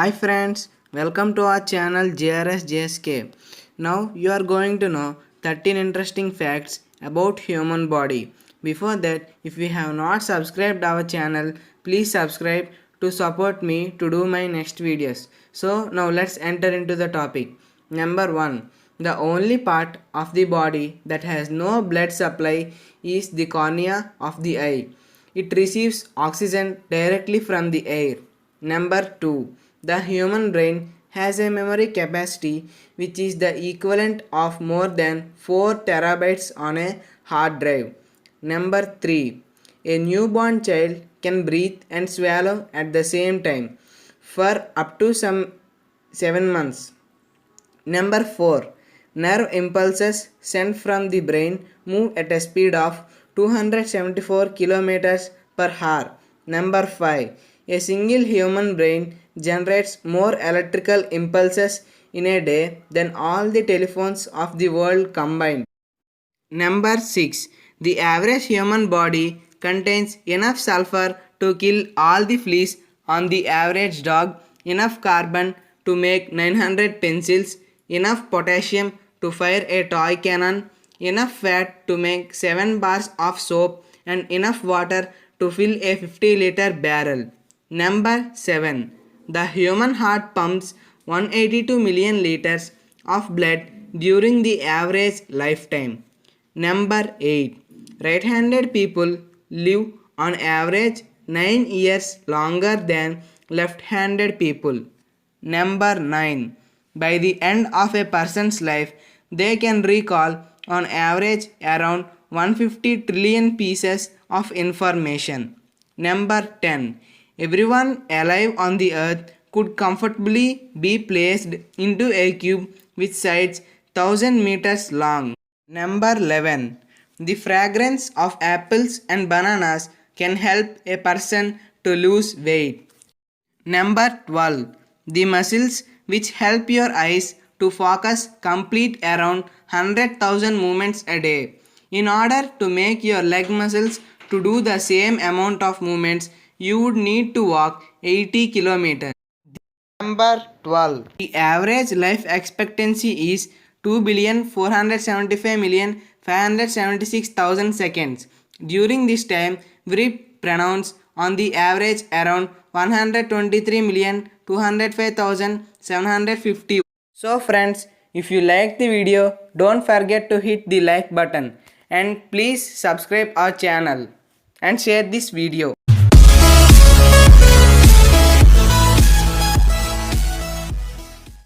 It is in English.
Hi friends, welcome to our channel JRS JSK. Now you are going to know 13 interesting facts about human body. Before that, if you have not subscribed our channel, please subscribe to support me to do my next videos. So now let's enter into the topic. Number 1. The only part of the body that has no blood supply is the cornea of the eye. It receives oxygen directly from the air. Number 2. The human brain has a memory capacity which is the equivalent of more than 4 terabytes on a hard drive. Number 3. A newborn child can breathe and swallow at the same time for up to some 7 months. Number 4. Nerve impulses sent from the brain move at a speed of 274 kilometers per hour. Number 5. A single human brain generates more electrical impulses in a day than all the telephones of the world combined. Number 6. The average human body contains enough sulfur to kill all the fleas on the average dog, enough carbon to make 900 pencils, enough potassium to fire a toy cannon, enough fat to make 7 bars of soap, and enough water to fill a 50-liter barrel. Number 7. The human heart pumps 182 million liters of blood during the average lifetime. Number 8. Right-handed people live on average 9 years longer than left-handed people. Number 9. By the end of a person's life, they can recall on average around 150 trillion pieces of information. Number 10. Everyone alive on the earth could comfortably be placed into a cube with sides 1000 meters long. Number 11. The fragrance of apples and bananas can help a person to lose weight. Number 12. The muscles which help your eyes to focus complete around 100,000 movements a day. In order to make your leg muscles to do the same amount of movements, you would need to walk 80 kilometers. Number 12. The average life expectancy is 2,475,576,000 seconds. During this time, we pronounce on the average around 123,205,750. So friends, if you like the video, don't forget to hit the like button and please subscribe our channel and share this video.